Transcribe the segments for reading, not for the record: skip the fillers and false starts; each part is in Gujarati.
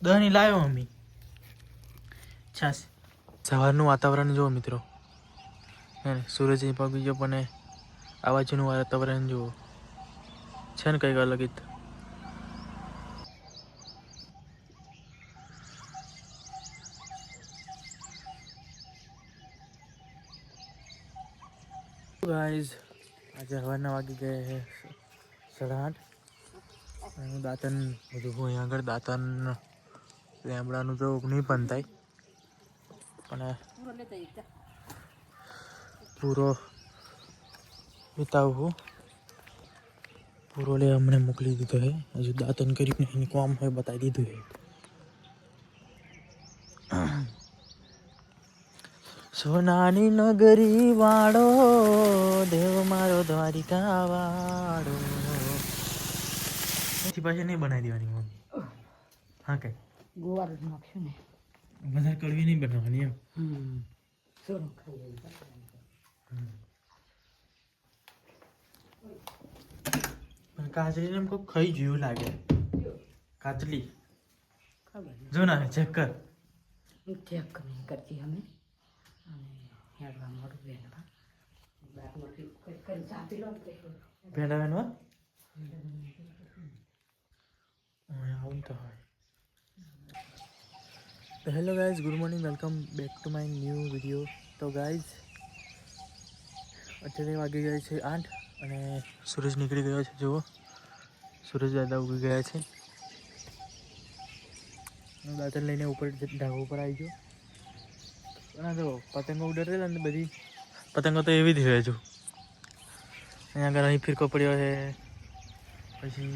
દહની લાવ્યો મમ્મી છાસ. સવારનું વાતાવરણ જુઓ મિત્રો, હે સૂરજ પગી ગયો પણ આ બાજુનું વાતાવરણ જુઓ છે ને કંઈક અલગ જ. ગાઈઝ આજે સવારના વાગી ગયા છે 8:30 અને દાંતન બધું હોય આગળ દાંતન લેમડાનું તો નહીં પણ થાય પણ પૂરો વિતાવું પૂરો લે અમને મોકલી દીધો છે. હજુ દાંતન કરીને એની કામ હોય બતાવી દીધું છે. સોનાની નગરી વાળો દેવ મારો દ્વારિકા વાળો પાછી નહીં બનાવી દેવાની મમ્મી. હા કઈ ગોવાર જ નાખશું ને, વધારે કડવી નહીં બનાવવાની એમ. સોનું ખાઈ પણ કાચલી એમ કોઈ ખાઈ જેવું લાગે. કાચલી ખબર જો ના ચેક કર. ચેક નહીં કરતી અમે અને હેડવા મોડું બેનવા બાકમાંથી કરી ચાપી લો ભેંડા બેનવા આવું તો હોય. તો hello guys, good morning, welcome back to my new video. તો ગાઈઝ અત્યારે વાગી ગયા છે 8 અને સૂરજ નીકળી ગયો છે. જુઓ સૂરજ દાદા ઉગી ગયા છે. હું દાંતણ લઈને ઉપર ઢાબા ઉપર આવી ગયો. અને જો પતંગો ઉડેલા ને બધી પતંગો તો એવી જ હોય. હજુ અહીંયા આગળ અહીં ફિરકો પડ્યો છે. પછી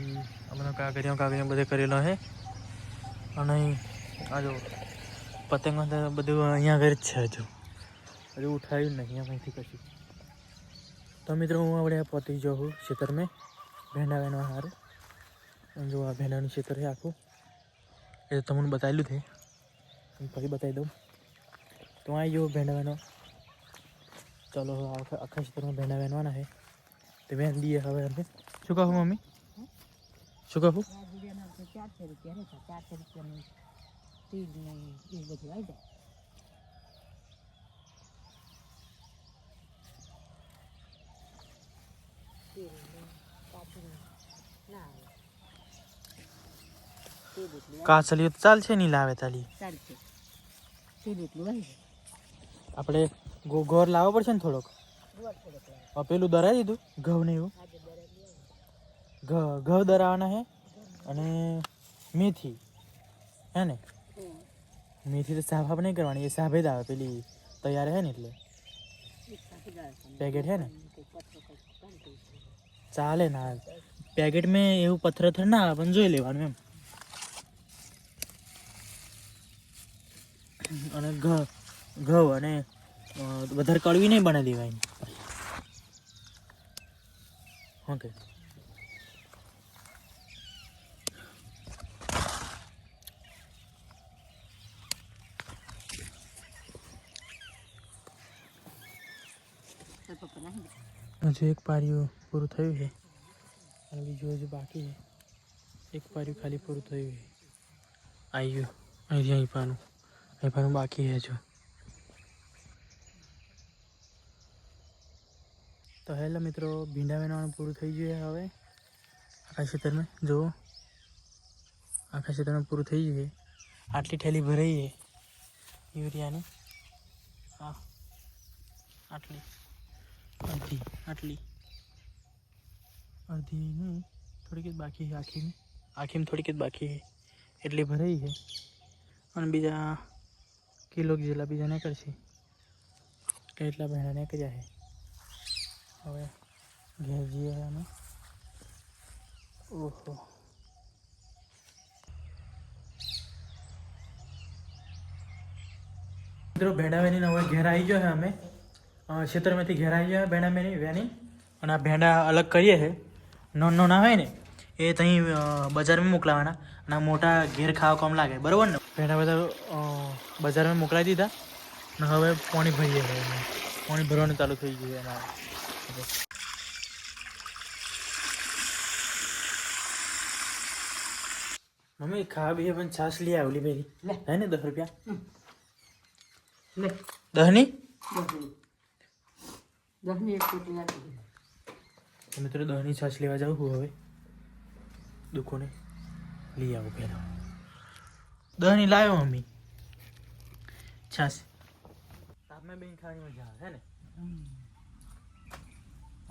અમારો કાગળિયો બધે કરેલો છે. અને આ જો પતંગો તો બધું અહીંયા આગળ જ છે. હજુ ઉઠાવ્યું નહીં અહીંથી કશું. તો મિત્રો હું આપણે પહોંચી જાઉં છું ખેતરમાં ભેંડા વેણવા સારું. જો આ ભેંડાનું ખેતર છે આખું, એ તો તમને બતાવેલું છે, ફરી બતાવી દઉં. તો આવી ગયો ભેંડા વેણવા. ચાલો આખા ખેતરમાં ભેંડા વેણવાના છે તે વેણ દઈએ હવે અમે. શું કહું મમ્મી, શું કહું? 400 રૂપિયા 400 રૂપિયાનું તીજ ને એ બધું આવી જાય. કાચલીઓ તો ચાલશે નહીં લાવે તાલી. ચાલશે તેલ એટલું આવી જાય. આપણે ગોળ લાવવો પડશે ને થોડોક. પેલું દરાવી દીધું ઘઉં ને એવું. ઘઉં દરાવવાના છે અને મેથી હે ને. મેથી તો સાફ નહીં કરવાની, એ સાફે જ આવે પેલી તૈયાર છે ને એટલે પેકેટ છે ને ચાલે ના. પેકેટ મેં એવું પથ્થર ના આવે પણ જોઈ લેવાનું એમ. અને ઘઉં અને વધારે કડવી નહીં બનાવી દેવાય. ઓકે હજુ એક પાર્યું પૂરું થયું છે અને બીજું હજુ બાકી છે. એક પાર્યું ખાલી પૂરું થયું છે. આવી ગયું અહીંથી અહીં પાનું બાકી છે હજુ. તો હેલો મિત્રો, ભીંડા વેણવાનું પૂરું થઈ ગયું છે. હવે આખા ખેતરમાં જુઓ, આખા ખેતરમાં પૂરું થઈ ગયું છે. આટલી થેલી ભરાઈ છે યુરિયાની. હા આટલી આટલી અડધી નહીં, થોડીક જ બાકી છે. આખીમાં થોડીક જ બાકી છે એટલી ભરાઈ છે. અને બીજા કિલો જેટલા બીજા નીકળશે. કેટલા ભેણા નીકળ્યા છે. હવે ઘેર જઈએ અમે. ઓહો મિત્રો, ભેંડા વેણીને હવે ઘેર આવી ગયો છે. અમે ખેતરમાંથી ઘેર આવી ગયા ભેંડા વેણી. અને આ ભેંડા અલગ કરીએ છે. નાના હોય ને એ ત્યાં બજારમાં મોકલાવાના અને આ મોટા ઘેર ખાવા કામ લાગે, બરાબર ને. ભેંડા બધા બજારમાં મોકલાવી દીધા અને હવે પાણી ભરીએ છીએ. પાણી ભરવાનું ચાલુ થઈ ગયું અમારે. મમ્મી ખાવા બી પણ છાશ લઈ આવલી પેલી લે. હે ને 10 રૂપિયા લે 10 ની 10ની એક પેટી આપી. તો મિત્રો 10 ની છાશ લેવા જાઉં હું હવે દુકાને લઈ આવું પહેલા 10 ની લાવ્યો મમ્મી છાશ તાપમાં બેન ખાવાની મજા આવે હે ને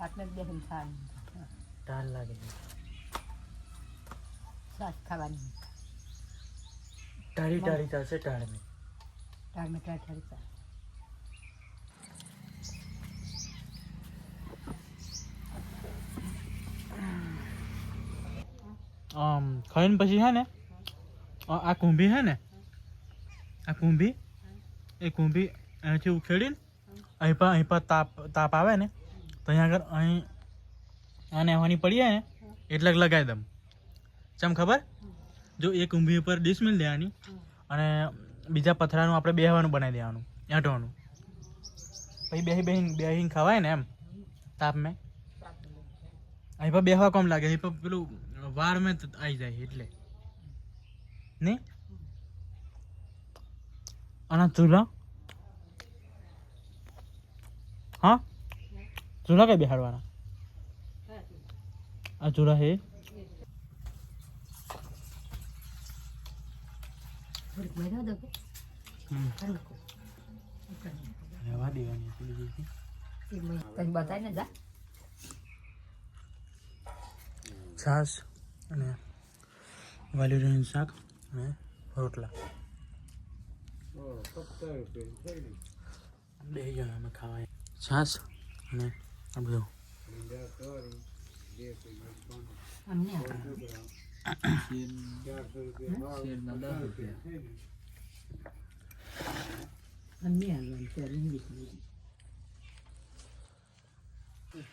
આટલે જ બેસીને ખાવાનું. ટાલ લાગે છે છાશ ખાવાની. ટાળી ટાળી ચાલશે ટાળ મેં ટાળમાં ટાળી ચા. ખાઈને પછી હે ને આ કુંભી હે ને આ કુંભી એ કુંભી અહીંથી ઉખેડીને અહીં પર તાપ આવે ને તો અહીંયા આગળ અહીં આને આવવાની પડી જાય ને એટલે લગાવી દઉં ચમ ખબર જો એ કુંભી ઉપર ડીશ મિલ દેવાની અને બીજા પથરાનું આપણે બેહવાનું બનાવી દેવાનું એંટવાનું પછી બેહીને ખવાય ને એમ તાપ મેં અહીં પર બેહવા કોમ લાગે અહીં પર પેલું વાર મેં આવી જાય એટલે નહીં અને ચૂલા હા ચૂલા કઈ બેહાડવાના આ ચૂલા હે થોડીક મેળા દો કે હલકો. રહેવા દેવાની તને બતાય ને જા. છાશ અને વાલીનું શાક અને રોટલા બે જણા અમે ખાવા છાશ અને આ બધું અમને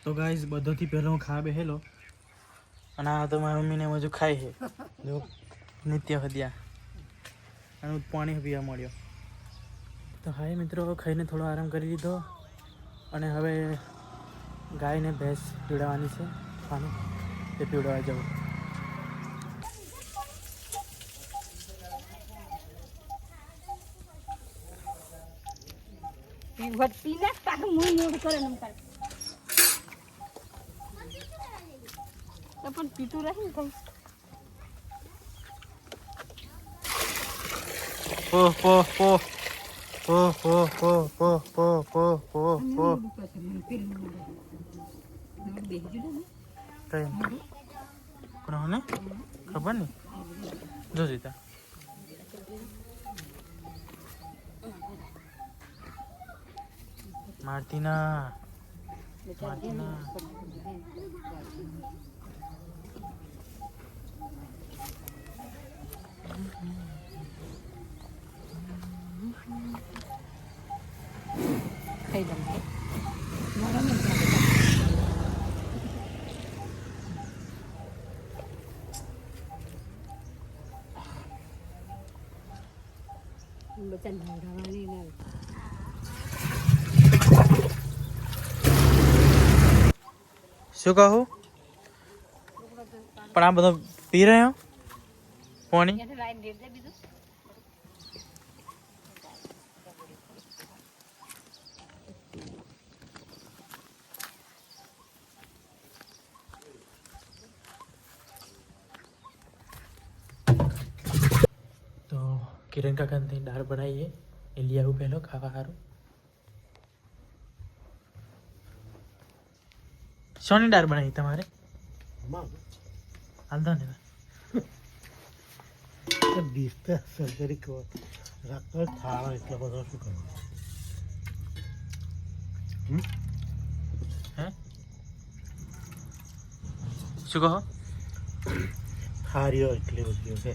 તો ગાઈઝ બધોથી પહેલો હું ખાવા બેહેલો અને આ તો મારી મમ્મીને હજુ ખાય છે જો નિત્ય હદ્યા અને પાણી પીવા મળ્યો તો હાય મિત્રો ખાઈને થોડો આરામ કરી દીધો અને હવે ગાયને ભેંસ પીવડાવવાની છે પાણી તે પીવડાવવા જવું પીને પાછું મૂળ મૂળ કરે ને તો પણ પીતું રહે ને કઈ. પોહ પોહ પોહ પોહ પોહ પોહ પોહ પોહ પોહ પોહ પોહ કઈ કોને ખબર નહીં જો જીતા મારતી ના ખાઈ લઉં બચન ભરાવાની ને શું કહું પણ આ બધો પી રહ્યો પાણી લાઈન દે બીજું. તો કિરણ કાકાની દાળ બનાવીએ એ લઈ આવું પહેલો ખાવા સારું શોની દાળ બનાવી તમારે હાલતો ને સર્જરી રાખતો થાળો એટલો બધો શું કરવું હે શું કહો થાળીઓ એટલી બધી છે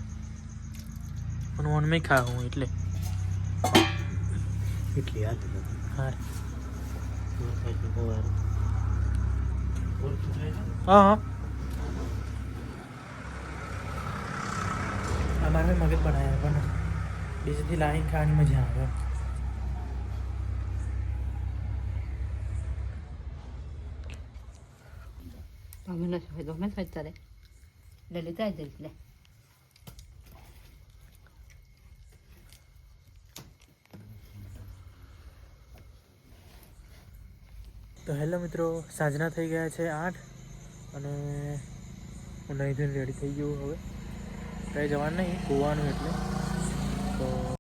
પણ હું નહીં ખાઉં એટલે એટલી યાદ હા હા હા અમારે મગજ બનાવ્યા પણ બીજેથી લાવીને ખાવાની મજા આવે તમે નથી હોય તો અમે સ્વચ્છ લે લેતા જ લે તો હેલો મિત્રો, સાંજના થઈ ગયા છે 8 અને હું નહીં ધોઈને રેડી થઈ ગયું. હવે કંઈ જવાનું નહીં, ગોવાનું એટલે તો